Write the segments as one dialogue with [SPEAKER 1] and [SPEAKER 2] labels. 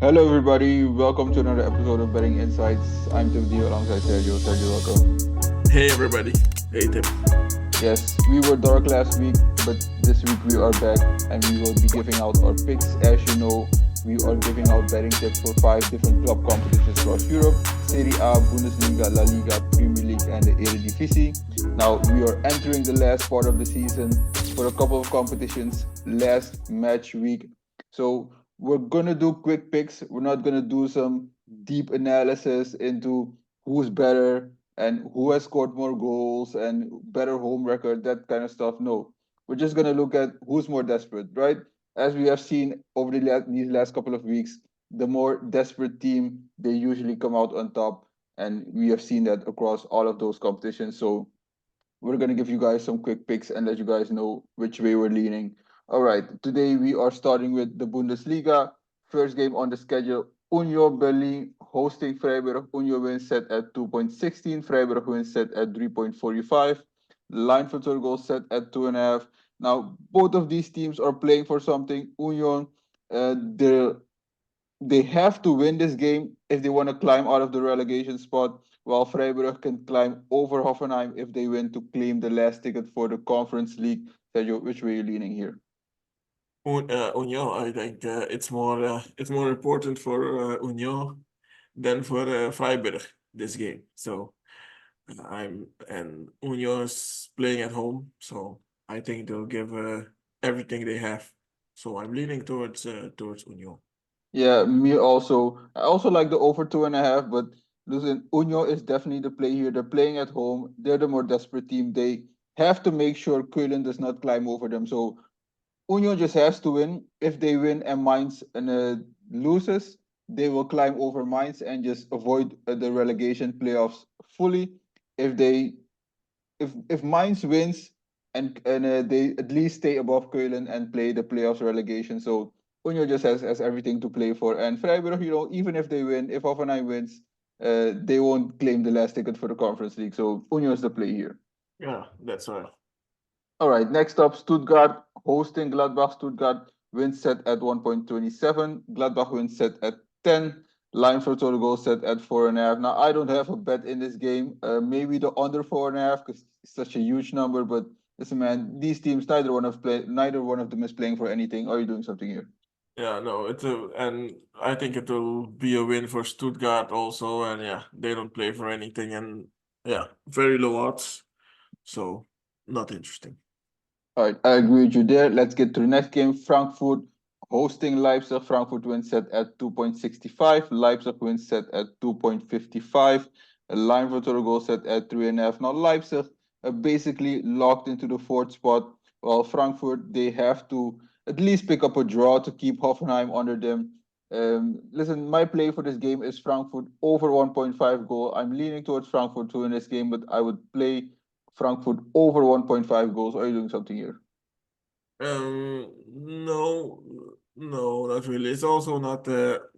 [SPEAKER 1] Hello, everybody. Welcome to another episode of Betting Insights. I'm Timothy alongside Sergio. Sergio, welcome.
[SPEAKER 2] Hey everybody. Hey Tim.
[SPEAKER 1] Yes, we were dark last week, but this week we are back and we will be giving out our picks. As you know, we are giving out betting tips for five different club competitions across Europe: Serie A, Bundesliga, La Liga, Premier League, and the Eredivisie. Now, we are entering the last part of the season for a couple of competitions, last match week. So, we're going to do quick picks. We're not going to do some deep analysis into who's better and who has scored more goals and better home record, that kind of stuff. No, we're just going to look at who's more desperate, right? As we have seen over these last couple of weeks, the more desperate team, they usually come out on top. And we have seen that across all of those competitions. So we're going to give you guys some quick picks and let you guys know which way we're leaning. All right, today we are starting with the Bundesliga. First game on the schedule, Union Berlin hosting Freiburg. Union wins set at 2.16. Freiburg wins set at 3.45. Line for total goal set at 2.5. Now, both of these teams are playing for something. Union, they're they have to win this game if they want to climb out of the relegation spot, while Freiburg can climb over Hoffenheim if they win to claim the last ticket for the Conference League. Sergio, which way are you leaning here?
[SPEAKER 2] Union, I think it's more important for Union than for Freiburg this game. So Union is playing at home, so I think they'll give everything they have. So I'm leaning towards Union.
[SPEAKER 1] Yeah, me also. I also like the over 2.5, but listen, Union is definitely the play here. They're playing at home. They're the more desperate team. They have to make sure Keulen does not climb over them. So Union just has to win. If they win and Mainz loses, they will climb over Mainz and just avoid the relegation playoffs fully. If they if Mainz wins and they at least stay above Keulen and play the playoffs relegation, so Union just has everything to play for. And Freiburg, even if they win, if Hoffenheim wins, they won't claim the last ticket for the Conference League. So Union is the play here.
[SPEAKER 2] Yeah, that's right.
[SPEAKER 1] All right, next up, Stuttgart hosting Gladbach. Stuttgart wins set at 1.27. Gladbach wins set at 10. Line for total goal set at 4.5. Now, I don't have a bet in this game. Maybe the under 4.5 because it's such a huge number. But listen, man, these teams, neither one of them is playing for anything. Are you doing something here?
[SPEAKER 2] Yeah, no, and I think it will be a win for Stuttgart also, and yeah, they don't play for anything, and yeah, very low odds, so not interesting.
[SPEAKER 1] All right, I agree with you there. Let's get to the next game. Frankfurt hosting Leipzig. Frankfurt wins set at 2.65. Leipzig wins set at 2.55. A line for total goal set at 3.5. Now, Leipzig are basically locked into the fourth spot, while Frankfurt, they have to at least pick up a draw to keep Hoffenheim under them. Listen, my play for this game is Frankfurt over 1.5 goal. I'm leaning towards Frankfurt to win this game, but I would play Frankfurt over 1.5 goals. Are you doing something here?
[SPEAKER 2] No, no, not really. It's also not.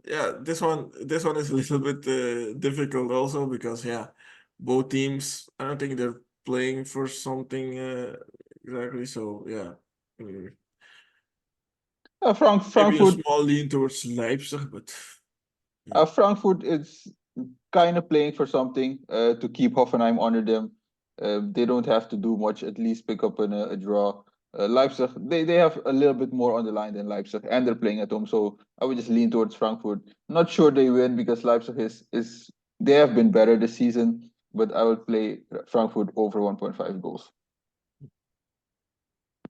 [SPEAKER 2] Yeah, this one is a little bit difficult also because yeah, both teams. I don't think they're playing for something exactly. So yeah, mm, maybe a
[SPEAKER 1] Frankfurt,
[SPEAKER 2] small lean towards Leipzig, but yeah.
[SPEAKER 1] Frankfurt is kind of playing for something to keep Hoffenheim under them. They don't have to do much, at least pick up a draw. Leipzig, they have a little bit more on the line than Leipzig, and they're playing at home. So I would just lean towards Frankfurt. Not sure they win because Leipzig is they have been better this season, but I would play Frankfurt over 1.5 goals.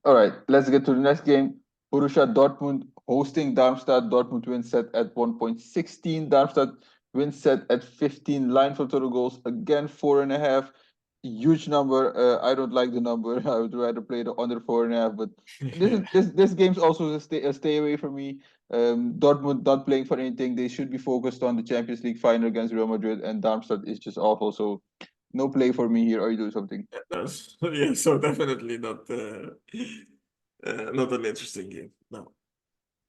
[SPEAKER 1] All right, let's get to the next game. Borussia Dortmund hosting Darmstadt. Dortmund wins set at 1.16. Darmstadt wins set at 15. Line for total goals again 4.5. Huge number. I don't like the number. I would rather play the under 4.5. But this game's also a stay away for me. Dortmund not playing for anything. They should be focused on the Champions League final against Real Madrid, and Darmstadt is just awful. So no play for me here. Are you doing something?
[SPEAKER 2] Yeah, so definitely not an interesting game. No.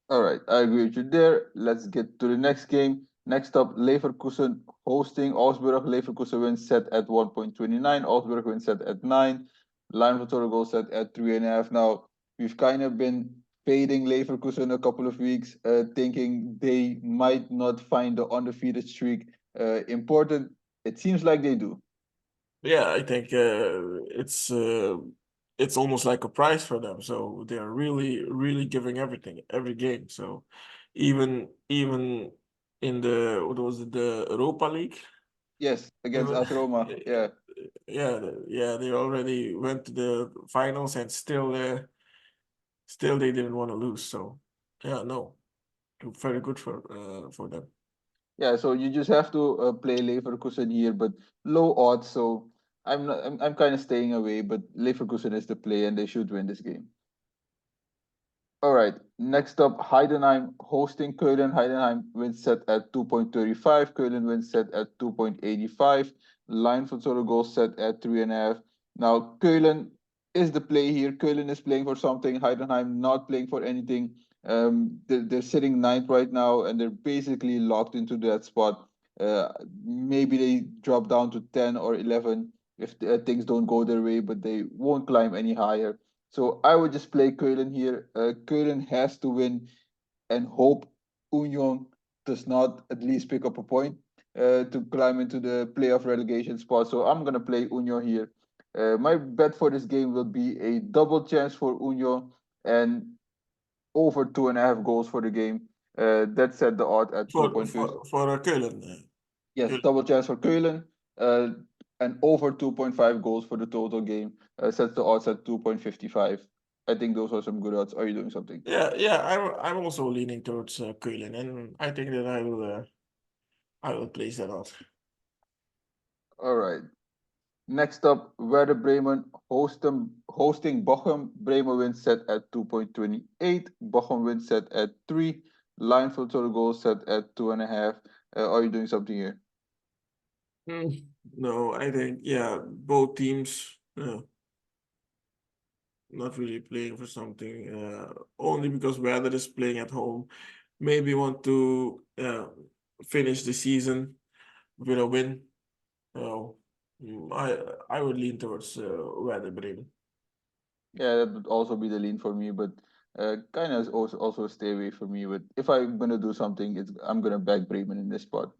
[SPEAKER 1] All right, I agree with you there. Let's get to the next game. Next up, Leverkusen hosting Augsburg. Leverkusen wins set at 1.29. Augsburg wins set at 9. Line for total goal set at 3.5. Now, we've kind of been fading Leverkusen a couple of weeks, thinking they might not find the undefeated streak important. It seems like they do.
[SPEAKER 2] Yeah, I think it's almost like a prize for them. So they're really giving everything every game. So even in the what was it, the Europa League?
[SPEAKER 1] Yes, against
[SPEAKER 2] Even
[SPEAKER 1] AS Roma. Yeah.
[SPEAKER 2] yeah, they already went to the finals and still they didn't want to lose. So yeah, no, very good for them.
[SPEAKER 1] Yeah, so you just have to play Leverkusen here, but low odds. So I'm not. I'm kind of staying away. But Leverkusen is the play, and they should win this game. All right. Next up, Heidenheim hosting Keulen. Heidenheim wins set at 2.35. Keulen wins set at 2.85. Line for total goals set at 3.5. Now, Keulen is the play here. Keulen is playing for something. Heidenheim not playing for anything. They're sitting ninth right now, and they're basically locked into that spot. Maybe they drop down to 10 or 11 if things don't go their way, but they won't climb any higher. So I would just play Keulen here. Keulen has to win and hope Union does not at least pick up a point to climb into the playoff relegation spot. So I'm gonna play Union here. My bet for this game will be a double chance for Union and over 2.5 goals for the game. That set the odd at
[SPEAKER 2] For
[SPEAKER 1] 2.50.
[SPEAKER 2] for for Keulen,
[SPEAKER 1] Yes,
[SPEAKER 2] Keulen.
[SPEAKER 1] double chance for Keulen, uh, and over 2.5 goals for the total game. Sets the odds at 2.55. I think those are some good odds. Are you doing something?
[SPEAKER 2] Yeah, I'm also leaning towards Keulen, and I think that I will place that out.
[SPEAKER 1] All right. Next up, Werder Bremen hosting Bochum. Bremen wins set at 2.28. Bochum wins set at 3. Line for total goals set at 2.5. Are you doing something here?
[SPEAKER 2] Hmm. No, I think yeah, both teams not really playing for something. Only because Werder is playing at home. Maybe want to finish the season with a win. So I would lean towards Werder Bremen.
[SPEAKER 1] Yeah, that would also be the lean for me, but kind of also stay away from me. But if I'm gonna do something, I'm gonna back Bremen in this spot.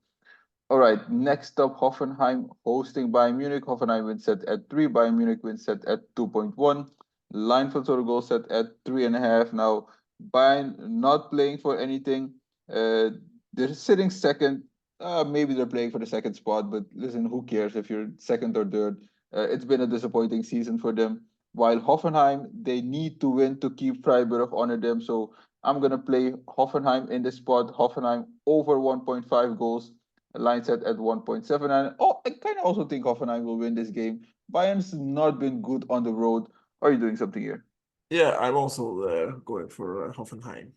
[SPEAKER 1] All right, next up, Hoffenheim hosting Bayern Munich. Hoffenheim wins set at 3. Bayern Munich wins set at 2.1. Line for total goal set at 3.5. Now, Bayern not playing for anything. Uh, they're sitting second. Maybe they're playing for the second spot, but listen, who cares if you're second or third? It's been a disappointing season for them. While Hoffenheim, they need to win to keep Freiburg under them. So I'm going to play Hoffenheim in this spot. Hoffenheim over 1.5 goals, line set at 1.7. And oh, I kind of also think Hoffenheim will win this game. Bayern's not been good on the road. Are you doing something here?
[SPEAKER 2] Yeah, I'm also going for Hoffenheim.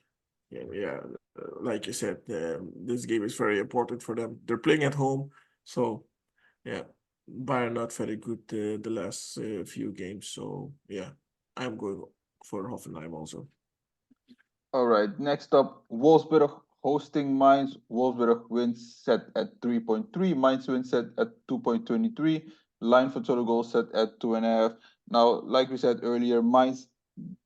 [SPEAKER 2] Yeah, like you said, this game is very important for them. They're playing at home, so yeah, Bayern not very good the last few games. So yeah, I'm going for Hoffenheim also.
[SPEAKER 1] All right, next up, Wolfsburg hosting Mainz. Wolfsburg wins set at 3.3. Mainz wins set at 2.23. Line for total goals set at 2.5. Now, like we said earlier, Mainz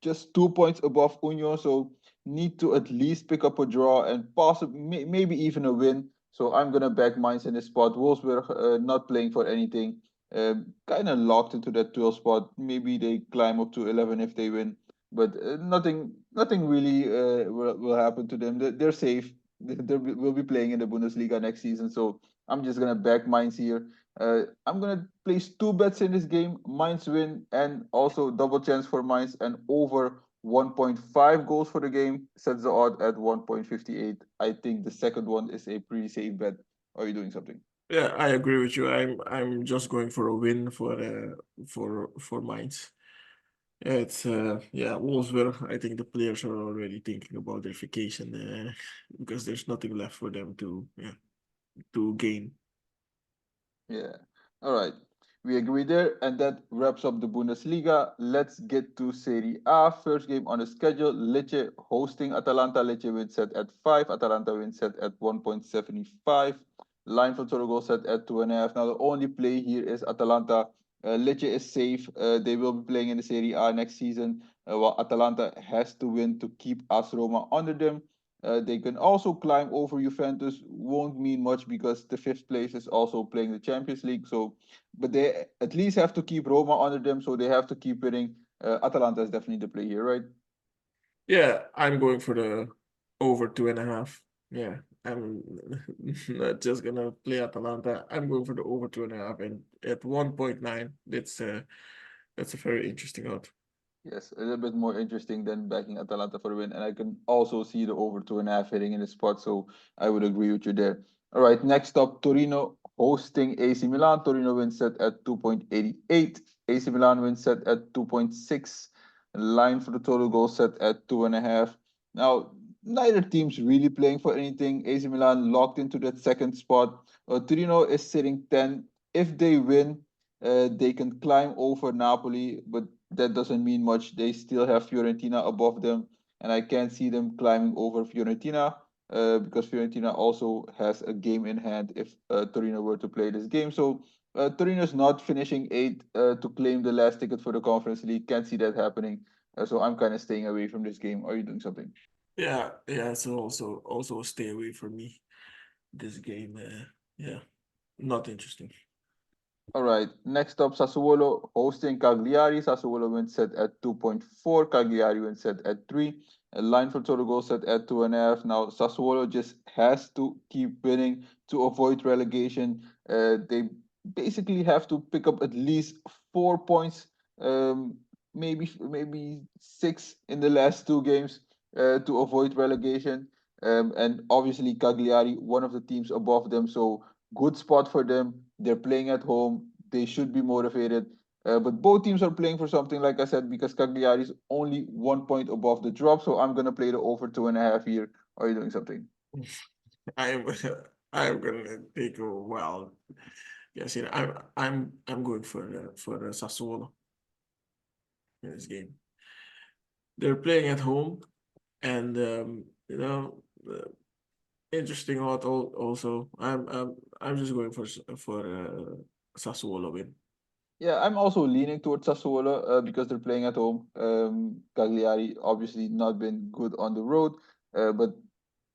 [SPEAKER 1] just 2 points above Union, so need to at least pick up a draw and possibly maybe even a win. So I'm gonna back Mainz in this spot. Wolfsburg not playing for anything, kind of locked into that 12 spot. Maybe they climb up to 11 if they win, but nothing really will happen to them. They're safe. They will be playing in the Bundesliga next season, so I'm just gonna back Mainz here. I'm gonna place two bets in this game. Mainz win and also double chance for Mainz and over 1.5 goals for the game. Sets the odd at 1.58. I think the second one is a pretty safe bet. Are you doing something?
[SPEAKER 2] Yeah, I agree with you. I'm just going for a win for Mainz. Yeah, it's yeah, Wolfsburg. I think the players are already thinking about their vacation because there's nothing left for them to gain.
[SPEAKER 1] Yeah. All right. We agree there, and that wraps up the Bundesliga. Let's get to Serie A. First game on the schedule: Lecce hosting Atalanta. Lecce wins set at 5. Atalanta wins set at 1.75. Line for total goal set at 2.5. Now the only play here is Atalanta. Lecce is safe. They will be playing in the Serie A next season. while Atalanta has to win to keep AS Roma under them. They can also climb over Juventus. Won't mean much because the fifth place is also playing the Champions League. So, but they at least have to keep Roma under them. So they have to keep winning. Atalanta is definitely the play here, right?
[SPEAKER 2] Yeah, I'm going for the over 2.5. Yeah, I'm not just gonna play Atalanta. I'm going for the over 2.5, and at 1.9, that's a very interesting odd.
[SPEAKER 1] Yes, a little bit more interesting than backing Atalanta for the win. And I can also see the over 2.5 hitting in the spot. So I would agree with you there. All right, next up, Torino hosting AC Milan. Torino wins set at 2.88. AC Milan wins set at 2.6. Line for the total goal set at 2.5. Now, neither team's really playing for anything. AC Milan locked into that second spot. Torino is sitting 10. If they win, they can climb over Napoli, but that doesn't mean much. They still have Fiorentina above them, and I can't see them climbing over Fiorentina because Fiorentina also has a game in hand if Torino were to play this game. So Torino is not finishing eighth to claim the last ticket for the Conference League. Can't see that happening. So I'm kind of staying away from this game. Are you doing something?
[SPEAKER 2] Yeah, yeah. So also stay away from me. This game, yeah, not interesting.
[SPEAKER 1] All right. Next up, Sassuolo hosting Cagliari. Sassuolo wins set at 2.4. Cagliari wins set at 3. A line for total goal set at 2.5. Now, Sassuolo just has to keep winning to avoid relegation. They basically have to pick up at least 4 points, um, maybe six in the last two games to avoid relegation. And obviously, Cagliari, one of the teams above them. So, good spot for them. They're playing at home. They should be motivated. But both teams are playing for something, like I said, because Cagliari is only 1 point above the drop. So I'm gonna play the over 2.5 here. Are you doing something?
[SPEAKER 2] I'm I'm gonna take a wild. Yes, I'm going for the Sassuolo in this game. They're playing at home, and interesting lot also. I'm just going for Sassuolo win.
[SPEAKER 1] Yeah, I'm also leaning towards Sassuolo because they're playing at home. Cagliari obviously not been good on the road, but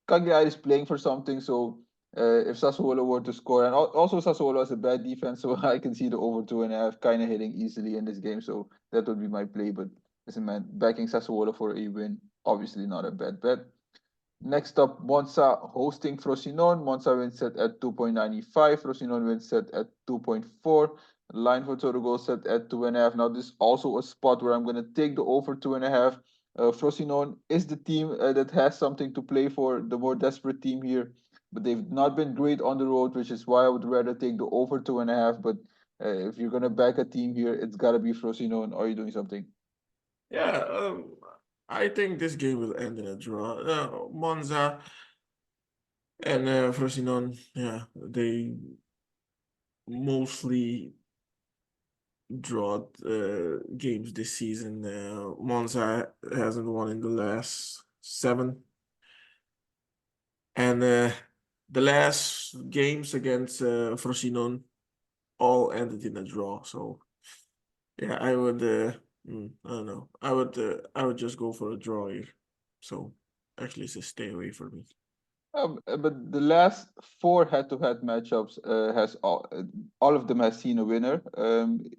[SPEAKER 1] Cagliari is playing for something. So if Sassuolo were to score, and also Sassuolo has a bad defense, so I can see the over 2.5 kind of hitting easily in this game. So that would be my play. But listen, man, backing Sassuolo for a win, obviously not a bad bet. Next up, Monza hosting Frosinone. Monza wins set at 2.95. Frosinone wins set at 2.4. Line for total goal set at 2.5. Now, this is also a spot where I'm going to take the over 2.5. Frosinone is the team that has something to play for, the more desperate team here. But they've not been great on the road, which is why I would rather take the over 2.5. But if you're going to back a team here, it's got to be Frosinone. Are you doing something?
[SPEAKER 2] Yeah, I think this game will end in a draw. Monza and Frosinone, yeah, they mostly draw games this season. Monza hasn't won in the last seven, and the last games against Frosinone all ended in a draw. So yeah, I would. I don't know. I would just go for a draw here. So actually, it's a stay away for me.
[SPEAKER 1] But the last four head-to-head matchups has all of them has seen a winner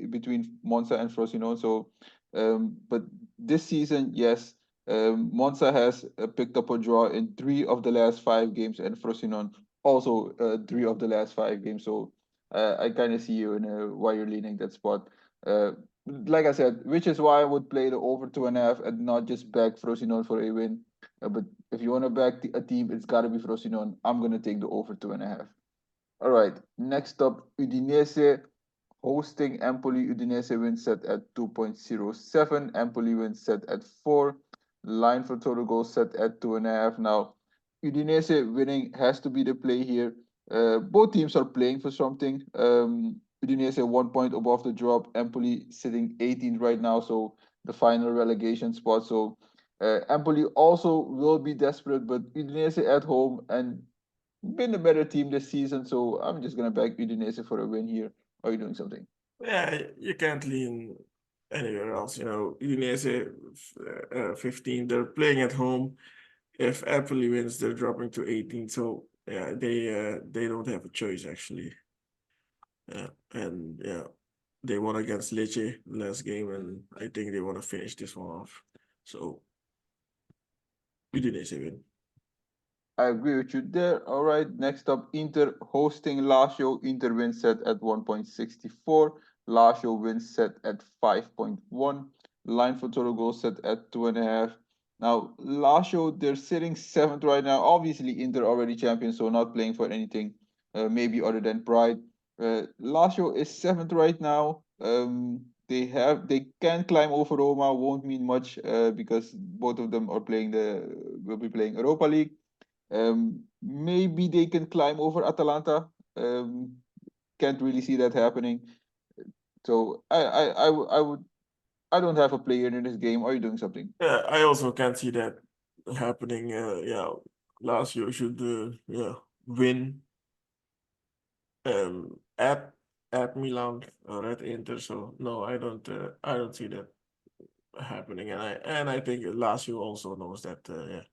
[SPEAKER 1] between Monza and Frosinone. So, but this season, yes, Monza has picked up a draw in three of the last five games, and Frosinone also three of the last five games. So, I kind of see you in why you're leaning that spot. Uh, like I said, which is why I would play the over 2.5 and not just back Frosinone for a win. But if you want to back a team, it's got to be Frosinone. I'm going to take the over 2.5. All right. Next up, Udinese hosting Empoli. Udinese wins set at 2.07. Empoli wins set at 4. Line for total goals set at 2.5. Now, Udinese winning has to be the play here. Both teams are playing for something. Udinese 1 point above the drop. Empoli sitting 18th right now, so the final relegation spot. So Empoli also will be desperate, but Udinese at home and been a better team this season, so I'm just gonna back Udinese for a win here. Are you doing something?
[SPEAKER 2] Yeah, you can't lean anywhere else. Udinese 15. They're playing at home. If Empoli wins, they're dropping to 18. So yeah, they don't have a choice actually. And yeah, they won against Lecce last game, and I think they want to finish this one off. So Udinese win.
[SPEAKER 1] I agree with you there. All right. Next up, Inter hosting Lazio. Inter wins set at 1.64. Lazio wins set at 5.1. Line for total goals set at 2.5. Now, Lazio, they're sitting seventh right now. Obviously, Inter already champions, so not playing for anything, maybe other than pride. Lazio is seventh right now. They can climb over Roma. Won't mean much because both of them are playing will be playing Europa League. Maybe they can climb over Atalanta. Can't really see that happening. So I would I don't have a player in this game. Are you doing something?
[SPEAKER 2] Yeah, I also can't see that happening. Yeah, Lazio should yeah win at Milan or at Inter. So no, I don't see that happening, and I think Lazio also knows that. Yeah,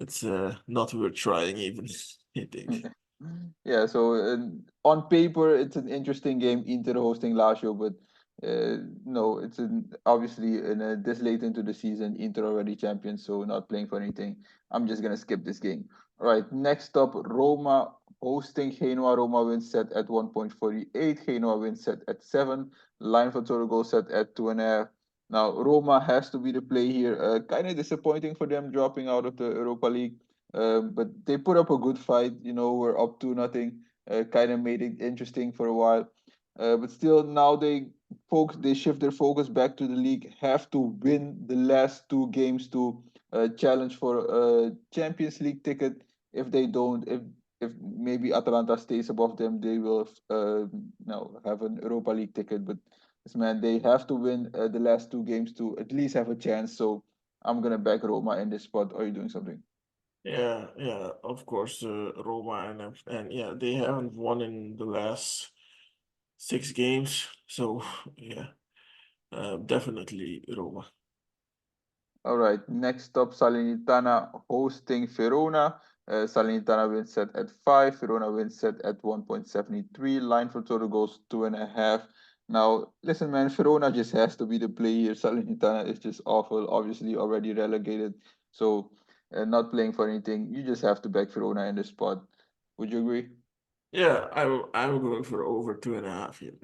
[SPEAKER 2] it's not worth trying even. I think.
[SPEAKER 1] Yeah, so on paper, it's an interesting game, Inter hosting Lazio, but no, obviously this late into the season, Inter already champions, so not playing for anything. I'm just gonna skip this game. All right, next up, Roma hosting Genoa. Roma wins set at 1.48. Genoa wins set at 7. Line for total goal set at 2.5. Now, Roma has to be the play here. Kind of disappointing for them dropping out of the Europa League. But they put up a good fight. We're up to nothing. Kind of made it interesting for a while. But still, now they shift their focus back to the league. Have to win the last two games to challenge for a Champions League ticket. If they don't, if maybe Atalanta stays above them, they will now have an Europa League ticket. But this man, they have to win the last two games to at least have a chance. So I'm gonna back Roma in this spot. Are you doing something?
[SPEAKER 2] Yeah, yeah, of course, Roma and yeah, they haven't won in the last 6 games, so yeah, definitely Roma.
[SPEAKER 1] All right, next up, Salernitana hosting Verona. Salernitana wins set at 5. Verona wins set at 1.73. Line for total goals 2.5. Now, listen, man, Verona just has to be the play here. Salernitana is just awful, obviously already relegated. So, not playing for anything. You just have to back Verona in this spot. Would you agree?
[SPEAKER 2] Yeah, I'm going for over 2.5 here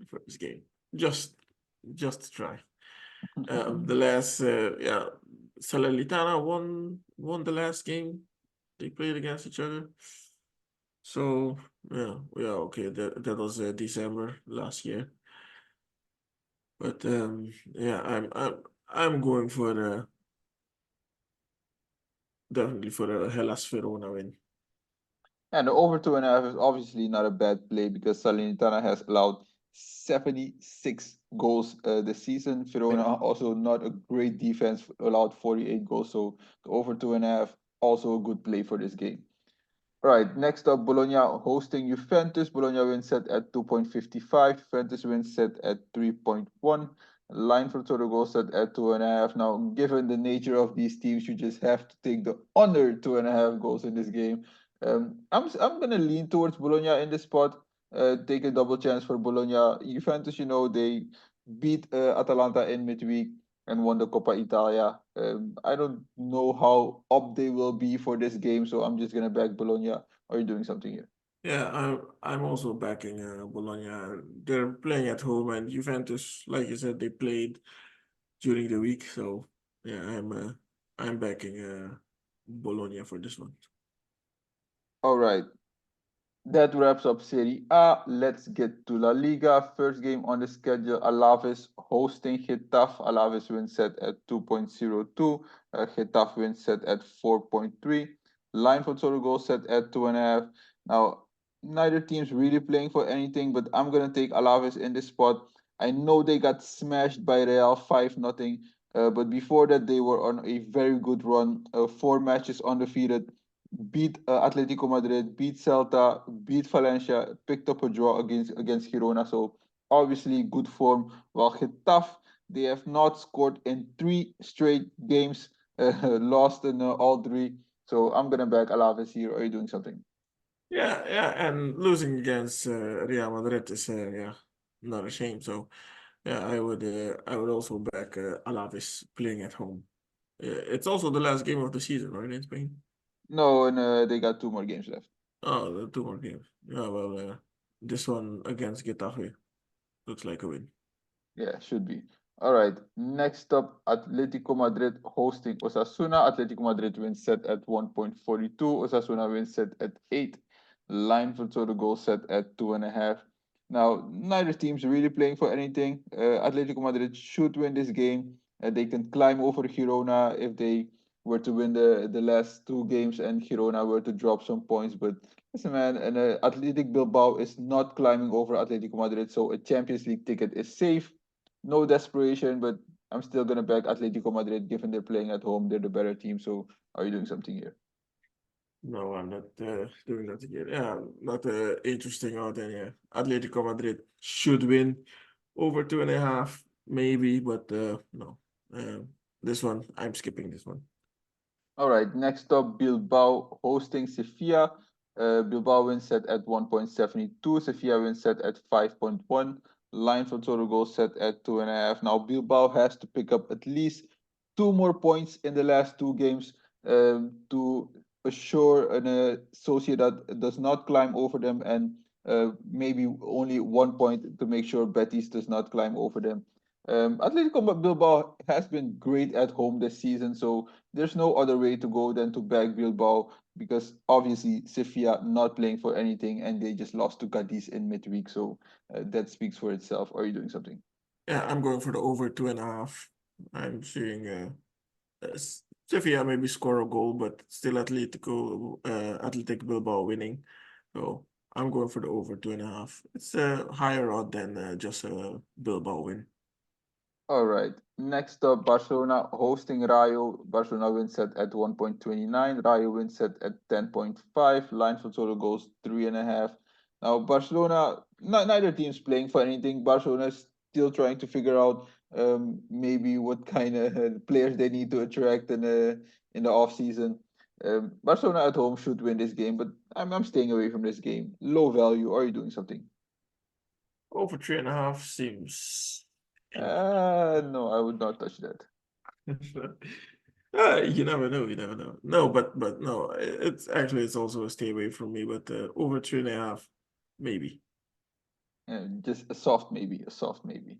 [SPEAKER 2] for this game. Just just to try. The last yeah, Salernitana won the last game they played against each other. So yeah, okay. That was December last year. But yeah, I'm going for the definitely for the Hellas Verona win.
[SPEAKER 1] And the over 2.5 is obviously not a bad play because Salernitana has allowed 76 goals this season.
[SPEAKER 2] Yeah.
[SPEAKER 1] Verona also not a great defense, allowed 48 goals. So the over 2.5 also a good play for this game. Right, next up, Bologna hosting Juventus. Bologna wins set at 2.55. Juventus wins set at 3.1. Line for total goals set at 2.5. Now, given the nature of these teams, you just have to take the under 2.5 goals in this game. I'm gonna lean towards Bologna in this spot. Take a double chance for Bologna. Juventus, they beat Atalanta in midweek and won the Coppa Italia. I don't know how up they will be for this game, so I'm just gonna back Bologna. Are you doing something here?
[SPEAKER 2] Yeah, I'm also backing Bologna. They're playing at home, and Juventus, like you said, they played during the week. So yeah, I'm backing Bologna for this one.
[SPEAKER 1] All right. That wraps up Serie A. Let's get to La Liga. First game on the schedule, Alaves hosting Getafe. Alaves wins set at 2.02. Getafe wins set at 4.3. Line for total goals set at 2.5. Now, neither team's really playing for anything, but I'm going to take Alaves in this spot. I know they got smashed by Real 5-0, but before that, they were on a very good run. 4 matches undefeated, beat Atletico Madrid, beat Celta, beat Valencia, picked up a draw against Girona. So obviously good form. While Getafe, they have not scored in 3 straight games, lost in all three. So I'm gonna back Alaves here. Are you doing something?
[SPEAKER 2] Yeah, yeah, and losing against Real Madrid is yeah, not a shame. So yeah, I would also back Alaves playing at home. It's also the last game of the season, right, in Spain?
[SPEAKER 1] No, and they got 2 more games left.
[SPEAKER 2] Oh, the two more games. Yeah, well, this one against Getafe looks like a win.
[SPEAKER 1] Yeah, should be. All right. Next up, Atletico Madrid hosting Osasuna. Atletico Madrid wins set at 1.42. Osasuna wins set at 8. Line for total goal set at 2.5. Now, neither team's really playing for anything. Atletico Madrid should win this game. They can climb over Girona if they were to win the last 2 games and Girona were to drop some points. But listen, man, and Athletic Bilbao is not climbing over Atletico Madrid, so a Champions League ticket is safe. No desperation, but I'm still gonna back Atletico Madrid given they're playing at home. They're the better team. So are you doing something here?
[SPEAKER 2] No, I'm not doing that again. Yeah, not interesting out there. Yeah, Atletico Madrid should win over 2.5, maybe, but no. Uh, this one, I'm skipping this one.
[SPEAKER 1] All right, next up, Bilbao hosting Sevilla. Bilbao wins set at 1.72. Sevilla wins set at 5.1. Line for total goals set at 2.5. Now, Bilbao has to pick up at least 2 more points in the last 2 games to assure an Sociedad does not climb over them, and maybe only 1 point to make sure Betis does not climb over them. Atletico Bilbao has been great at home this season, so there's no other way to go than to back Bilbao because obviously Sevilla not playing for anything and they just lost to Cadiz in midweek. So that speaks for itself. Are you doing something?
[SPEAKER 2] Yeah, I'm going for the over 2.5. I'm seeing Sevilla maybe score a goal, but still Athletic Bilbao winning. So I'm going for the over 2.5. It's a higher odd than just a Bilbao win.
[SPEAKER 1] All right. Next up, Barcelona hosting Rayo. Barcelona wins set at 1.29. Rayo wins set at 10.5. Line for total goals 3.5. Now, Barcelona, neither team's playing for anything. Barcelona is still trying to figure out maybe what kind of players they need to attract in the off season. Barcelona at home should win this game, but I'm staying away from this game. Low value. Are you doing something?
[SPEAKER 2] Over 3.5 seems
[SPEAKER 1] No, I would not touch that.
[SPEAKER 2] You never know. You never know. No, but no. It's also a stay away from me. But over 3.5, maybe.
[SPEAKER 1] Just a soft maybe, a soft maybe.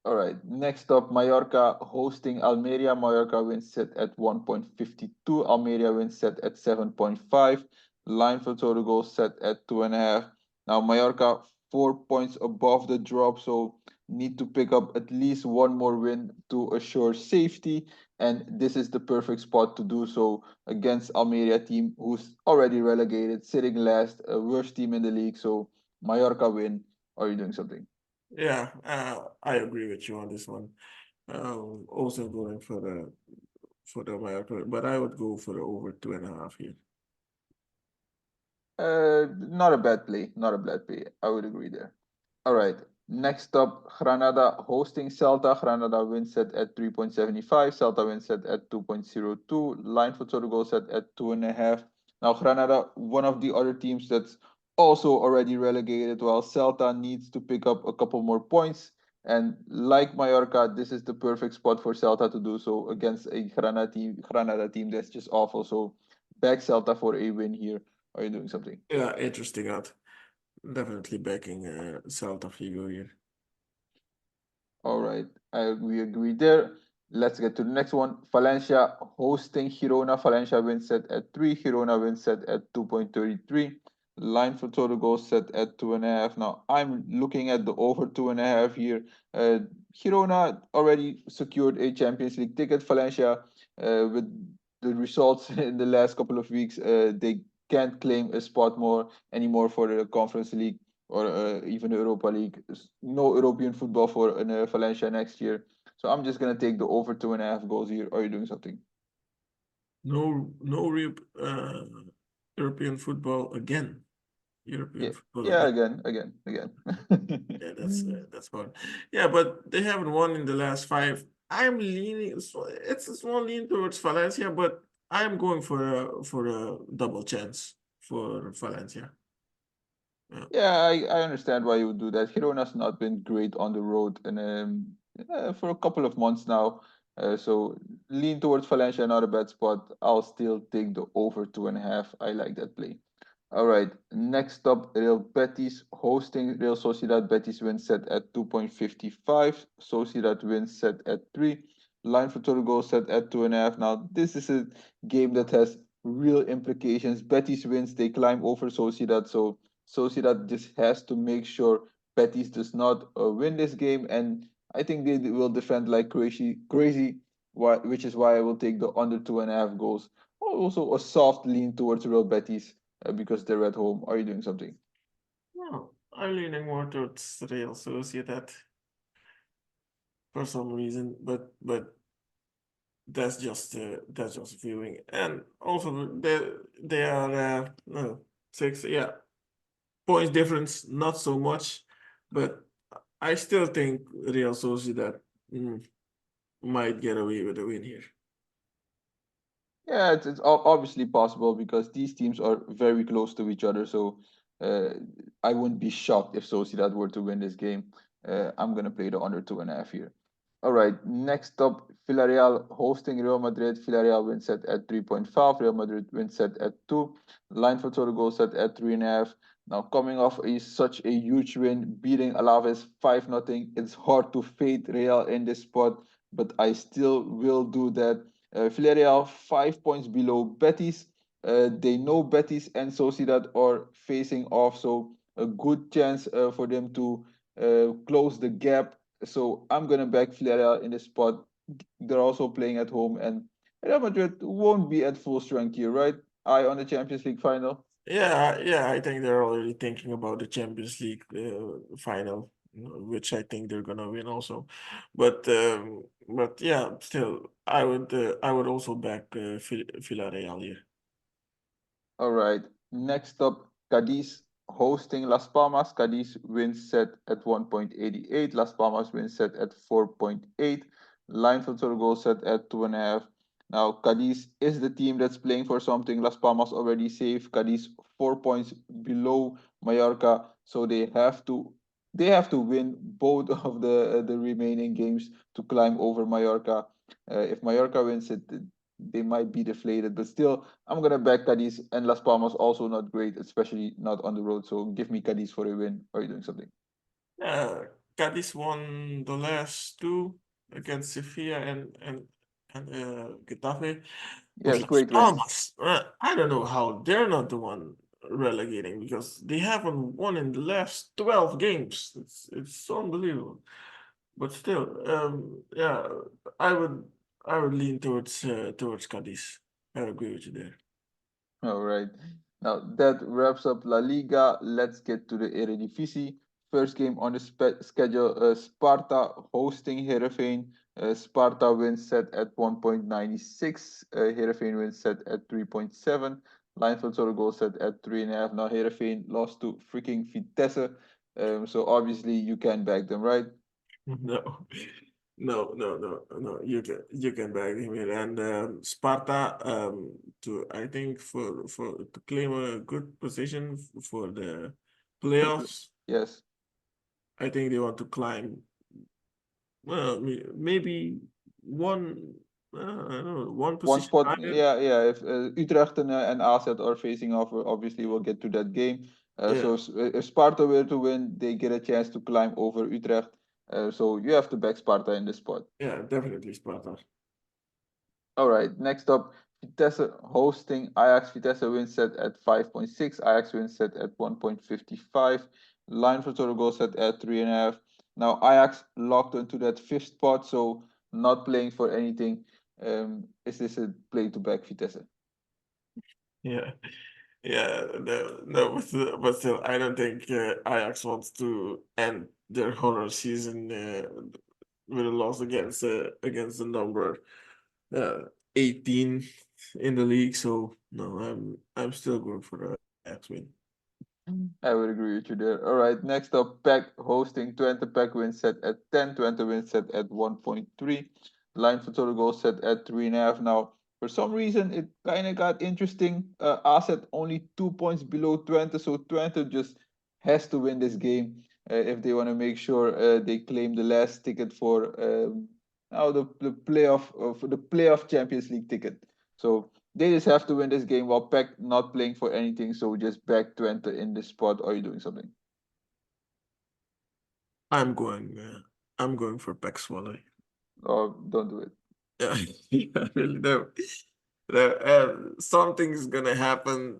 [SPEAKER 1] All right. Next up, Mallorca hosting Almeria. Mallorca wins set at 1.52. Almeria wins set at 7.5. Line for total goals set at 2.5. Now, Mallorca 4 points above the drop, so need to pick up at least 1 more win to assure safety. And this is the perfect spot to do so against Almeria team who's already relegated, sitting last, a worst team in the league. So Mallorca win. Are you doing something?
[SPEAKER 2] Yeah, I agree with you on this one. Also going for the Mallorca, but I would go for the over 2.5 here.
[SPEAKER 1] Not a bad play. Not a bad play. I would agree there. All right. Next up, Granada hosting Celta. Granada wins set at 3.75. Celta wins set at 2.02. Line for total goal set at 2.5. Now, Granada, one of the other teams that's also already relegated, while Celta needs to pick up a couple more points. And like Mallorca, this is the perfect spot for Celta to do so against a Granada team that's just awful. So back Celta for a win here. Are you doing something?
[SPEAKER 2] Yeah, interesting out. Definitely backing Celta Vigo here.
[SPEAKER 1] All right, we agree there. Let's get to the next one. Valencia hosting Girona. Valencia wins set at 3. Girona wins set at 2.33. Line for total goals set at 2.5. Now I'm looking at the over 2.5 here. Girona already secured a Champions League ticket. Valencia, with the results in the last couple of weeks, they can't claim a spot more anymore for the Conference League or even the Europa League. No European football for Valencia next year. So I'm just gonna take the over 2.5 goals here. Are you doing something?
[SPEAKER 2] No, no European football again. European
[SPEAKER 1] Yeah,
[SPEAKER 2] football
[SPEAKER 1] yeah,
[SPEAKER 2] again.
[SPEAKER 1] again.
[SPEAKER 2] Yeah, that's fun. Yeah, but they haven't won in the last five. I'm leaning. It's a small lean towards Valencia, but I'm going for a double chance for Valencia. Yeah.
[SPEAKER 1] Yeah, I understand why you would do that. Girona's not been great on the road and for a couple of months now. So lean towards Valencia, not a bad spot. I'll still take the over 2.5. I like that play. All right, next up, Real Betis hosting Real Sociedad. Betis wins set at 2.55. Sociedad wins set at 3. Line for total goal set at 2.5. Now, this is a game that has real implications. Betis wins, they climb over Sociedad. So, Sociedad just has to make sure Betis does not win this game. And I think they will defend like crazy, which is why I will take the under 2.5 goals. Also, a soft lean towards Real Betis because they're at home. Are you doing something?
[SPEAKER 2] No, I'm leaning more towards Real Sociedad for some reason, but that's just viewing, and also they are no, 6, yeah, points difference, not so much, but I still think Real Sociedad mm, might get away with a win here.
[SPEAKER 1] Yeah, it's obviously possible because these teams are very close to each other. So uh, I wouldn't be shocked if Sociedad were to win this game. I'm gonna play the under 2.5 here. All right, next up, Villarreal hosting Real Madrid. Villarreal wins set at 3.5. Real Madrid wins set at 2. Line for total goal set at 3.5. Now, coming off such a huge win, beating Alaves 5-0, it's hard to fade Real in this spot, but I still will do that. Villarreal 5 points below Betis. They know Betis and Sociedad are facing off, so a good chance for them to close the gap. So I'm gonna back Villarreal in this spot. They're also playing at home, and Real Madrid won't be at full strength here, right? Eye on the Champions League final.
[SPEAKER 2] Yeah, I think they're already thinking about the Champions League final, which I think they're gonna win also. But yeah, still, I would also back Villarreal here.
[SPEAKER 1] All right. Next up, Cadiz hosting Las Palmas. Cadiz wins set at 1.88. Las Palmas wins set at 4.8. Line for total goal set at 2.5. Now, Cadiz is the team that's playing for something. Las Palmas already safe. Cadiz 4 points below Mallorca, so they have to win both of the remaining games to climb over Mallorca. If Mallorca wins it, they might be deflated, but still, I'm gonna back Cadiz and Las Palmas also not great, especially not on the road. So give me Cadiz for a win. Are you doing something?
[SPEAKER 2] Yeah, Cadiz won the last two against Sevilla and Getafe, but
[SPEAKER 1] Yes,
[SPEAKER 2] Las
[SPEAKER 1] great wins.
[SPEAKER 2] Palmas, I don't know how they're not the one relegating because they haven't won in the last 12 games. It's unbelievable. But still, yeah, I would I would lean towards Cadiz. I agree with you there.
[SPEAKER 1] All right. Now that wraps up La Liga. Let's get to the Eredivisie. First game on the schedule: Sparta hosting Heerenveen. Sparta wins set at 1.96. Heerenveen wins set at 3.7. Line for total goal set at 3.5. Now Heerenveen lost to freaking Vitesse. So obviously you can back them, right?
[SPEAKER 2] No, no. You can back him in, and Sparta to I think for to claim a good position for the playoffs.
[SPEAKER 1] Yes.
[SPEAKER 2] I think they want to climb. Well, maybe one. I don't know, one
[SPEAKER 1] One
[SPEAKER 2] position
[SPEAKER 1] spot,
[SPEAKER 2] higher.
[SPEAKER 1] yeah. If Utrecht and AZ are facing off, obviously we'll get to that game.
[SPEAKER 2] Yeah,
[SPEAKER 1] If Sparta were to win, they get a chance to climb over Utrecht. So you have to back Sparta in this spot.
[SPEAKER 2] yeah, definitely Sparta.
[SPEAKER 1] All right, next up, Vitesse hosting Ajax. Vitesse wins set at 5.6. Ajax wins set at 1.55. Line for total goal set at 3.5. Now Ajax locked into that fifth spot, so not playing for anything. Is this a play to back Vitesse?
[SPEAKER 2] Yeah, yeah, no, but still, I don't think Ajax wants to end their horror season with a loss against the number uh, 18 in the league. So no, I'm still going for the Ajax win.
[SPEAKER 1] I would agree with you there. All right, next up, Pack hosting Twente. Pack wins set at 10. Twente wins set at 1.3. Line for total goals set at 3.5. Now, for some reason, it kind of got interesting. Asset only 2 points below Twente, so Twente just has to win this game if they want to make sure they claim the last ticket for now the playoff Champions League ticket. So they just have to win this game while Peck not playing for anything, so just back to enter in this spot. Or are you doing something?
[SPEAKER 2] I'm going. I'm going for Pax Swallow.
[SPEAKER 1] Or don't do it.
[SPEAKER 2] Yeah, yeah, really. Something's gonna happen.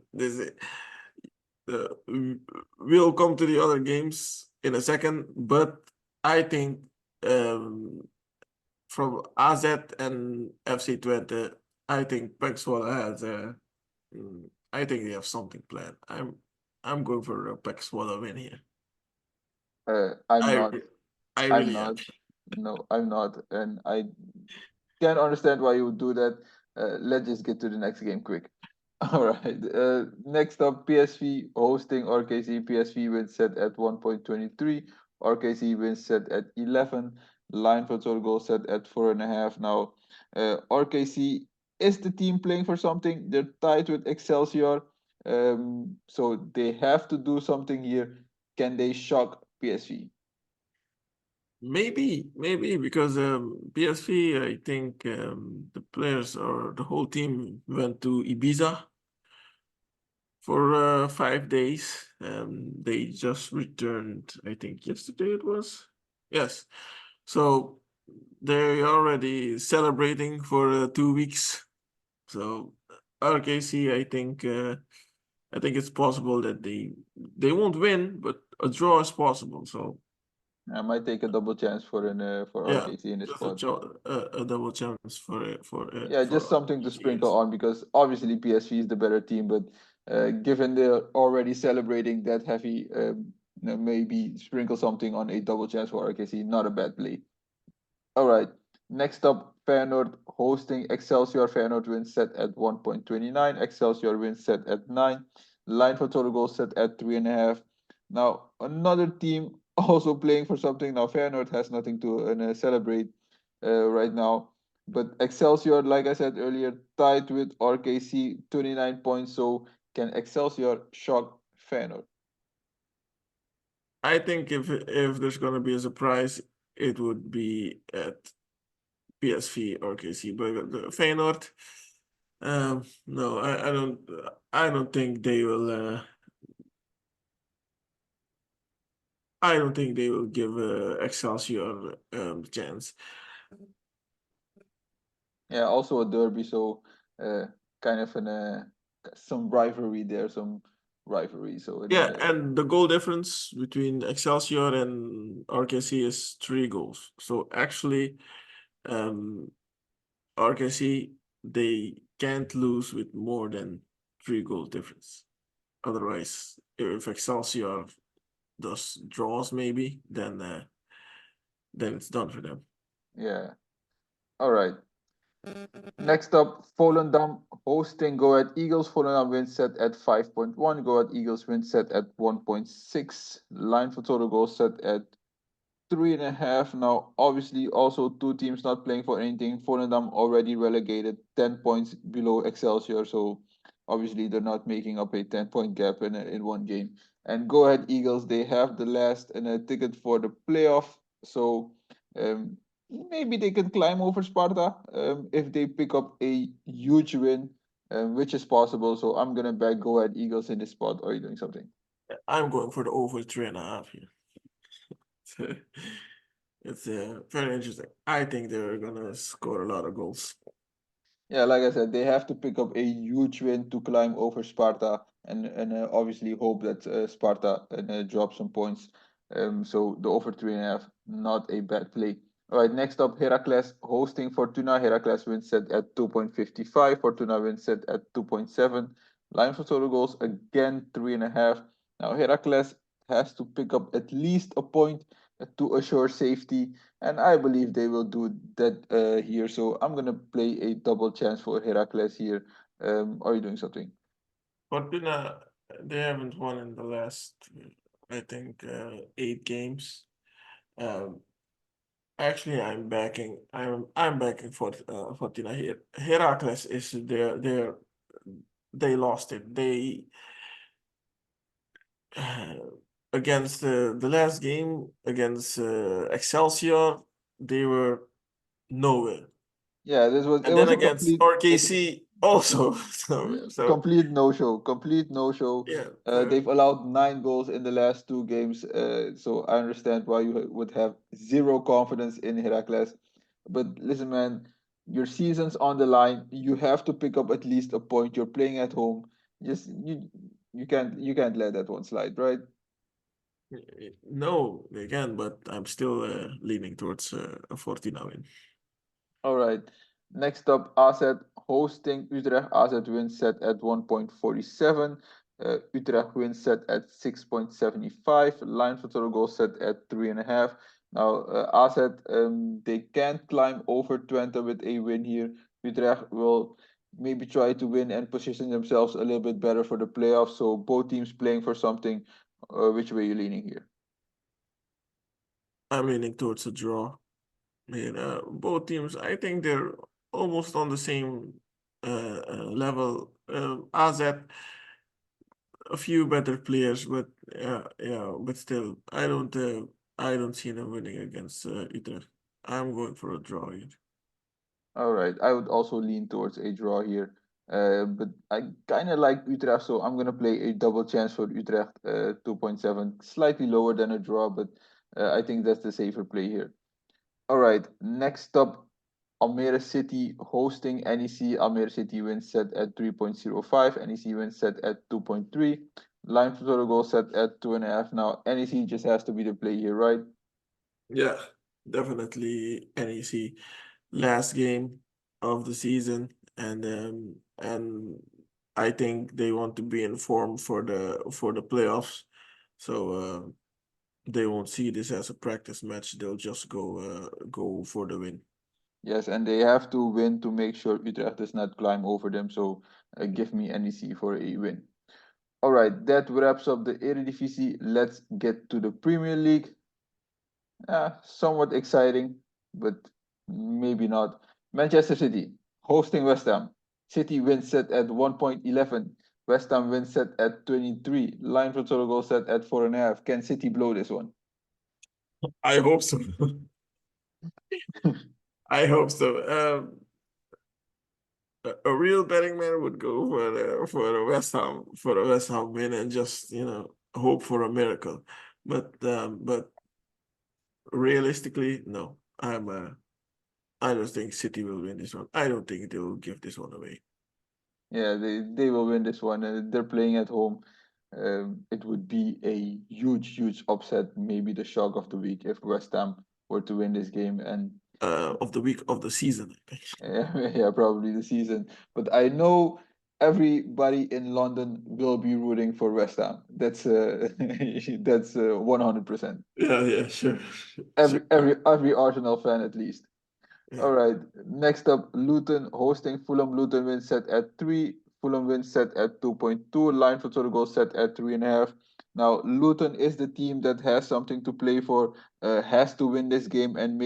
[SPEAKER 2] We'll come to the other games in a second, but I think um, from AZ and FC Twente, I think Paxwell has. I think they have something planned. I'm going for a Paxwell win here.
[SPEAKER 1] I'm
[SPEAKER 2] I
[SPEAKER 1] not.
[SPEAKER 2] I
[SPEAKER 1] I'm
[SPEAKER 2] really am.
[SPEAKER 1] not. No, I'm not. And I can understand why you would do that. Let's just get to the next game quick. All right. Next up, PSV hosting RKC. PSV wins set at 1.23. RKC wins set at 11. Line for total goal set at 4.5. Now, RKC is the team playing for something. They're tied with Excelsior. So they have to do something here. Can they shock PSV?
[SPEAKER 2] Maybe because PSV, I think the players or the whole team went to Ibiza for 5 days. They just returned, I think yesterday it was. Yes. So they're already celebrating for 2 weeks. So RKC, I think it's possible that they won't win, but a draw is possible. So
[SPEAKER 1] I might take a double chance for
[SPEAKER 2] yeah,
[SPEAKER 1] RKC in this
[SPEAKER 2] just
[SPEAKER 1] spot.
[SPEAKER 2] a double chance
[SPEAKER 1] Yeah, just
[SPEAKER 2] for
[SPEAKER 1] something to
[SPEAKER 2] RKC.
[SPEAKER 1] sprinkle
[SPEAKER 2] Yes.
[SPEAKER 1] on because obviously PSV is the better team, but given they're already celebrating that heavy, maybe sprinkle something on a double chance for RKC. Not a bad play. All right. Next up, Feyenoord hosting Excelsior. Feyenoord wins set at 1.29. Excelsior wins set at 9. Line for total goals set at 3.5. Now, another team also playing for something. Now, Feyenoord has nothing to celebrate right now. But Excelsior, like I said earlier, tied with RKC, 29 points. So, can Excelsior shock Feyenoord?
[SPEAKER 2] I think if there's gonna be a surprise, it would be at PSV or KC. But the Feyenoord, no, I don't think they will. I don't think they will give Excelsior chance.
[SPEAKER 1] Yeah, also a derby, so uh, kind of some rivalry there, some rivalry. So
[SPEAKER 2] Yeah, and the goal difference between Excelsior and RKC is 3 goals. So actually, um, RKC they can't lose with more than 3 goal difference. Otherwise, if Excelsior does draws, maybe then it's done for them.
[SPEAKER 1] yeah, all right. Next up, Volendam hosting Go Ahead Eagles. Volendam wins set at 5.1. Go Ahead Eagles wins set at 1.6. Line for total goals set at 3.5. Now, obviously, also two teams not playing for anything. Volendam already relegated 10 points below Excelsior, so obviously they're not making up a 10-point gap in one game. And Go Ahead Eagles, they have the last and a ticket for the playoff, so um, maybe they can climb over Sparta if they pick up a huge win, which is possible. So I'm gonna back Go Ahead Eagles in this spot. Or are you doing something?
[SPEAKER 2] I'm going for the over 3.5 here. So it's very interesting. I think they're gonna score a lot of goals.
[SPEAKER 1] Yeah, like I said, they have to pick up a huge win to climb over Sparta, and obviously hope that Sparta drops some points. So the over 3.5, not a bad play. All right, next up, Heracles hosting Fortuna. Heracles wins set at 2.55. Fortuna wins set at 2.7. Line for total goals again 3.5. Now Heracles has to pick up at least a point to assure safety, and I believe they will do that here. So I'm gonna play a double chance for Heracles here. Are you doing something?
[SPEAKER 2] Fortuna, They haven't won in the last, I think, 8 games. Um, Actually, I'm backing for Fortuna here. Heracles is they lost it. They uh, against the last game against Excelsior, they were nowhere,
[SPEAKER 1] Yeah, this was it
[SPEAKER 2] and then
[SPEAKER 1] was a
[SPEAKER 2] against
[SPEAKER 1] complete it,
[SPEAKER 2] RKC also.
[SPEAKER 1] yeah,
[SPEAKER 2] So
[SPEAKER 1] complete no show. Complete no show.
[SPEAKER 2] yeah,
[SPEAKER 1] They've allowed 9 goals in the last 2 games. So I understand why you would have zero confidence in Heracles. But listen, man, your season's on the line. You have to pick up at least a point. You're playing at home. Just you can't let that one slide, right?
[SPEAKER 2] no, they can, but I'm still leaning towards a Fortuna win.
[SPEAKER 1] All right. Next up, AZ hosting Utrecht. AZ wins set at 1.47. Utrecht wins set at 6.75. Line for total goal set at 3.5. Now, AZ, they can't climb over Twente with a win here. Utrecht will maybe try to win and position themselves a little bit better for the playoffs. So both teams playing for something. Which way are you leaning here?
[SPEAKER 2] I'm leaning towards a draw. I mean, both teams, I think they're almost on the same level. AZ, a few better players, but yeah, but still, I don't see them winning against Utrecht. I'm going for a draw here.
[SPEAKER 1] All right, I would also lean towards a draw here. But I kind of like Utrecht, so I'm gonna play a double chance for Utrecht, 2.7, slightly lower than a draw, but I think that's the safer play here. All right, next up, Almere City hosting NEC. Almere City wins set at 3.05. NEC wins set at 2.3. Line for total goal set at 2.5. Now NEC just has to be the play here, right?
[SPEAKER 2] Yeah, definitely NEC last game of the season, and I think they want to be in form for the playoffs. So they won't see this as a practice match. They'll just go for the win.
[SPEAKER 1] Yes, and they have to win to make sure Utrecht does not climb over them. So give me NEC for a win. All right, that wraps up the Eredivisie. Let's get to the Premier League. Somewhat exciting, but maybe not. Manchester City hosting West Ham. City wins set at 1.11. West Ham wins set at 23. Line for total goal set at 4.5. Can City blow this one?
[SPEAKER 2] I hope so. I hope so. A real betting man would go for the West Ham win and just hope for a miracle. But realistically, no. I don't think City will win this one. I don't think they will give this one away.
[SPEAKER 1] Yeah, they will win this one. They're playing at home. It would be a huge, huge upset, maybe the shock of the week if West Ham were to win this game. And
[SPEAKER 2] Of the week of the season, I think.
[SPEAKER 1] yeah, probably the season. But I know everybody in London will be rooting for West Ham. That's 100%.
[SPEAKER 2] Yeah, yeah, sure,
[SPEAKER 1] Every
[SPEAKER 2] sure.
[SPEAKER 1] every every Arsenal fan at least.
[SPEAKER 2] Yeah.
[SPEAKER 1] All right. Next up, Luton hosting Fulham. Luton win set at 3. Fulham win set at 2.2. Line for total goal set at 3.5. Now, Luton is the team that has something to play for, has to win this game and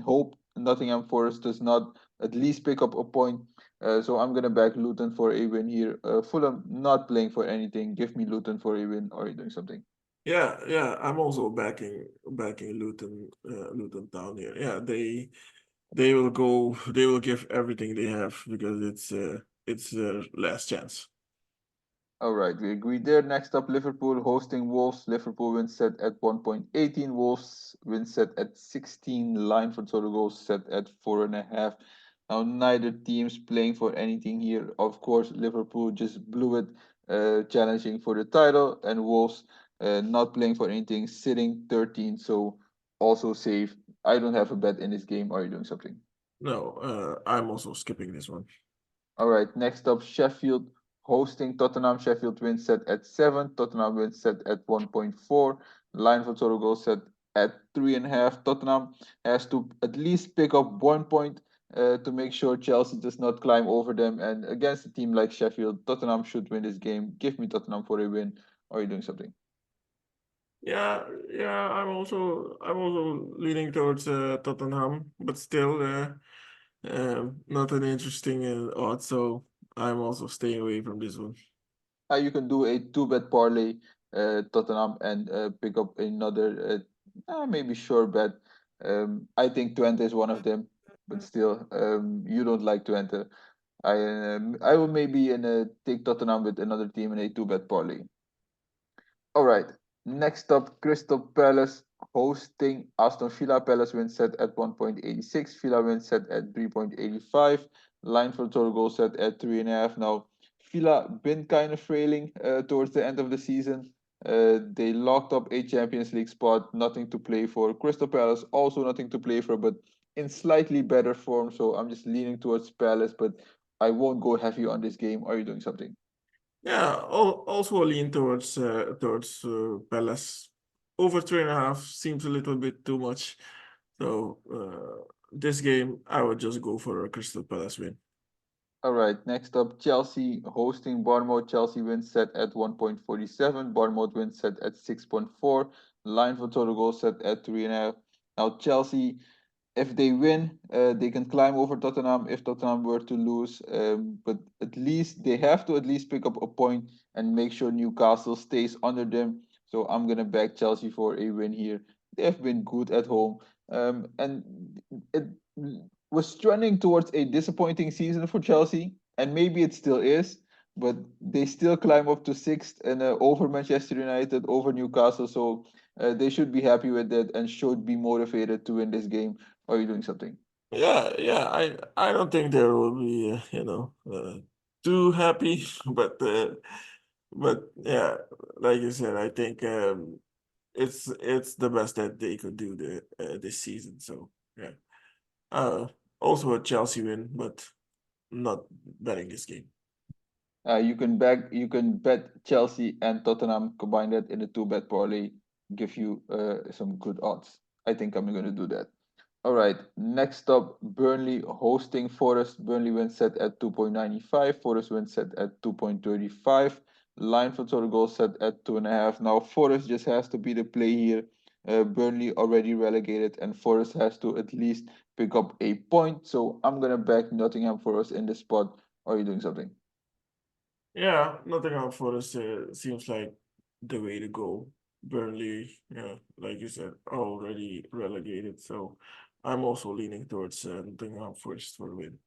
[SPEAKER 1] hope Nottingham Forest does not at least pick up a point. So I'm gonna back Luton for a win here. Fulham not playing for anything. Give me Luton for a win. Or are you doing something?
[SPEAKER 2] Yeah, yeah. I'm also backing Luton Town here. Yeah, they will go. They will give everything they have because it's their last chance.
[SPEAKER 1] All right, we agreed there. Next up, Liverpool hosting Wolves. Liverpool win set at 1.18. Wolves win set at 16. Line for total goals set at 4.5. Now, neither team's playing for anything here. Of course, Liverpool just blew it, challenging for the title, and Wolves not playing for anything, sitting 13. So, also safe. I don't have a bet in this game. Are you doing something?
[SPEAKER 2] No, I'm also skipping this one.
[SPEAKER 1] All right, next up, Sheffield hosting Tottenham. Sheffield wins set at 7. Tottenham wins set at 1.4. Line for total goals set at 3.5. Tottenham has to at least pick up 1 point to make sure Chelsea does not climb over them. And against a team like Sheffield, Tottenham should win this game. Give me Tottenham for a win. Or are you doing something?
[SPEAKER 2] Yeah, yeah. I'm also leaning towards Tottenham, but still, not an interesting odd. So I'm also staying away from this one.
[SPEAKER 1] You can do a two-bet parlay, Tottenham, and pick up another, maybe sure bet. I think Twente is one of them, but still, you don't like Twente. I will maybe take Tottenham with another team in a two-bet parlay. All right. Next up, Crystal Palace hosting Aston Villa. Palace win set at 1.86. Villa win set at 3.85. Line for total goal set at 3.5. Now, Villa been kind of frailing towards the end of the season. They locked up a Champions League spot, nothing to play for. Crystal Palace also nothing to play for, but in slightly better form. So I'm just leaning towards Palace, but I won't go heavy on this game. Are you doing something?
[SPEAKER 2] Yeah, also a lean towards Palace. Over 3.5 seems a little bit too much. So this game, I would just go for a Crystal Palace win.
[SPEAKER 1] All right, next up, Chelsea hosting Bournemouth. Chelsea wins set at 1.47. Bournemouth wins set at 6.4. Line for total goal set at 3.5. Now, Chelsea, if they win, they can climb over Tottenham if Tottenham were to lose. But at least they have to at least pick up a point and make sure Newcastle stays under them. So I'm gonna back Chelsea for a win here. They have been good at home, and it was trending towards a disappointing season for Chelsea, and maybe it still is. But they still climb up to sixth and over Manchester United, over Newcastle. So they should be happy with that and should be motivated to win this game. Or are you doing something?
[SPEAKER 2] Yeah, yeah. I don't think there will be too happy, but yeah, like you said, I think it's the best that they could do this season. So yeah. Uh, Also a Chelsea win, but not betting this game.
[SPEAKER 1] You can bet Chelsea and Tottenham combine that in a two bet parlay, give you some good odds. I think I'm going to do that. All right. Next up, Burnley hosting Forest. Burnley wins set at 2.95. Forest wins set at 2.35. Line for total goal set at 2.5. Now Forest just has to be the play here. Burnley already relegated, and Forest has to at least pick up a point. So I'm gonna back Nottingham Forest in this spot. Are you doing something?
[SPEAKER 2] Yeah, Nottingham Forest seems like the way to go. Burnley, yeah, like you said, already relegated, so I'm also leaning towards Nottingham Forest for a win.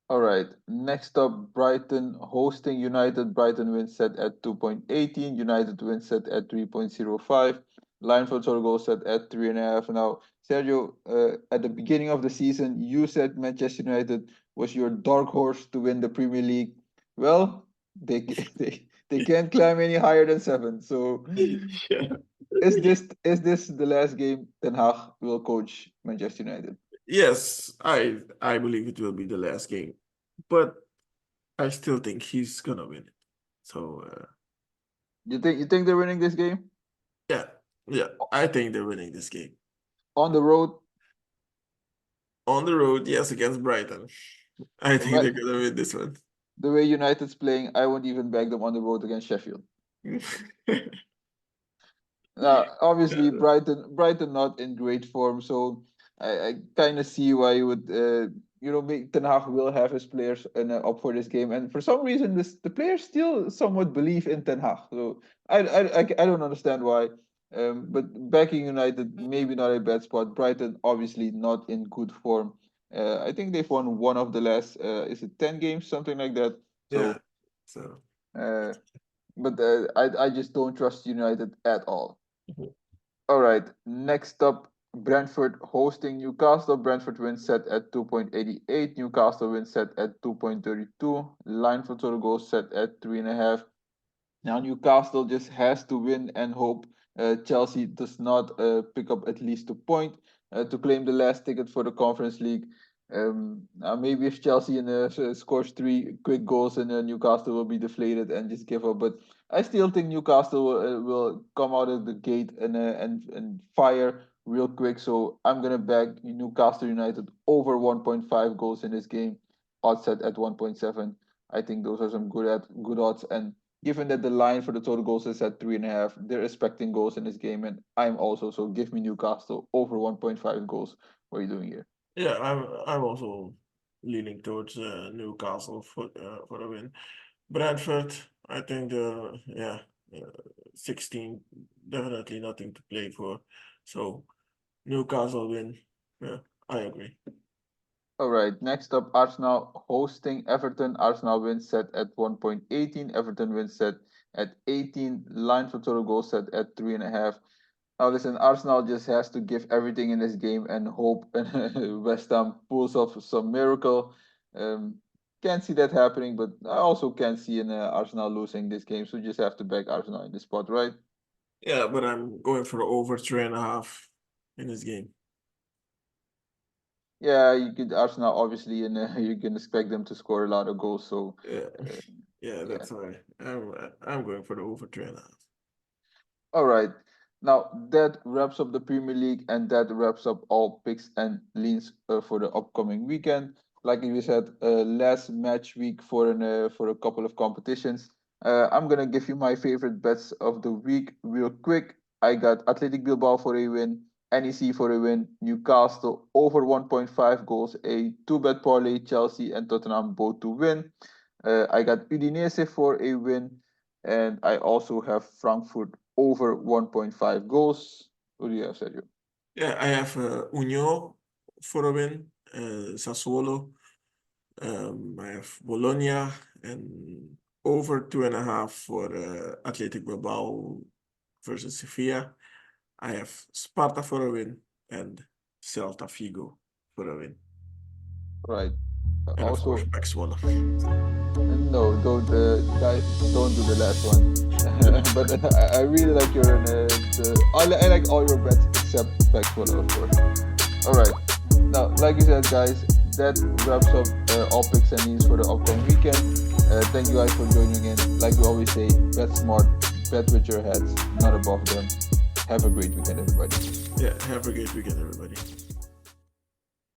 [SPEAKER 1] All right. Next up, Brighton hosting United. Brighton wins set at 2.18. United wins set at 3.05. Line for total goal set at 3.5. Now, Sergio, at the beginning of the season, you said Manchester United was your dark horse to win the Premier League. Well, they can't climb any higher than seven. So,
[SPEAKER 2] Yeah.
[SPEAKER 1] is this the last game Ten Hag will coach Manchester United?
[SPEAKER 2] Yes, I believe it will be the last game, but I still think he's gonna win it. So
[SPEAKER 1] You think they're winning this game
[SPEAKER 2] yeah, yeah, I think they're winning this game
[SPEAKER 1] on the road?
[SPEAKER 2] on the road. Yes, against Brighton. I think
[SPEAKER 1] Right,
[SPEAKER 2] they're gonna win this one.
[SPEAKER 1] the way United's playing, I won't even back them on the road against Sheffield. Obviously,
[SPEAKER 2] Yeah,
[SPEAKER 1] Brighton not in great form, so I kind of see why you would, make Ten Hag will have his players up for this game, and for some reason, the players still somewhat believe in Ten Hag. So I don't understand why. But backing United, maybe not a bad spot. Brighton obviously not in good form. I think they've won one of the last, is it 10 games, something like that.
[SPEAKER 2] yeah.
[SPEAKER 1] So,
[SPEAKER 2] So.
[SPEAKER 1] uh, but I just don't trust United at all. All right, next up, Brentford hosting Newcastle. Brentford wins set at 2.88. Newcastle wins set at 2.32. Line for total goals set at 3.5. Now Newcastle just has to win and hope Chelsea does not pick up at least a point to claim the last ticket for the Conference League. Now maybe if Chelsea scores three quick goals, and Newcastle will be deflated and just give up. But I still think Newcastle will come out of the gate and fire real quick. So I'm gonna back Newcastle United over 1.5 goals in this game, odds set at 1.7. I think those are some good odds. And given that the line for the total goals is at 3.5, they're expecting goals in this game, and I'm also, so give me Newcastle over 1.5 goals. What are you doing here?
[SPEAKER 2] Yeah, I'm also leaning towards Newcastle for a win. Brentford, I think uh, 16 definitely nothing to play for. So Newcastle win. Yeah, I agree.
[SPEAKER 1] All right, next up, Arsenal hosting Everton. Arsenal wins set at 1.18. Everton wins set at 18. Line for total goals set at 3.5. Now, listen, Arsenal just has to give everything in this game and hope West Ham pulls off some miracle. Um, can't see that happening, but I also can't see Arsenal losing this game. So just have to back Arsenal in this spot, right?
[SPEAKER 2] Yeah, but I'm going for over 3.5 in this game.
[SPEAKER 1] Yeah, you could Arsenal obviously, and you can expect them to score a lot of goals. So,
[SPEAKER 2] Yeah,
[SPEAKER 1] uh,
[SPEAKER 2] yeah,
[SPEAKER 1] yeah.
[SPEAKER 2] that's why I'm going for the over 3.5.
[SPEAKER 1] All right. Now that wraps up the Premier League, and that wraps up all picks and leans for the upcoming weekend. Like we said, last match week for a couple of competitions. I'm gonna give you my favorite bets of the week real quick. I got Athletic Bilbao for a win, NEC for a win, Newcastle over 1.5 goals, a two-bet parlay, Chelsea and Tottenham both to win. I got Udinese for a win, and I also have Frankfurt over 1.5 goals. What do you have, Sergio?
[SPEAKER 2] Yeah, I have Union for a win, Sassuolo. I have Bologna and over 2.5 for Athletic Bilbao versus Sevilla. I have Sparta for a win and Celta Figo for a win.
[SPEAKER 1] Right.
[SPEAKER 2] And of course,
[SPEAKER 1] Also,
[SPEAKER 2] Pax Zwolle.
[SPEAKER 1] no, don't guys, don't do the last one. But I really like your I like all your bets except Paxwell, of course. All right. Now, like you said, guys, that wraps up all picks and needs for the upcoming weekend. Thank you guys for joining in. Like we always say, bet smart, bet with your heads, not above them. Have a great weekend, everybody.
[SPEAKER 2] Yeah, have a great weekend, everybody.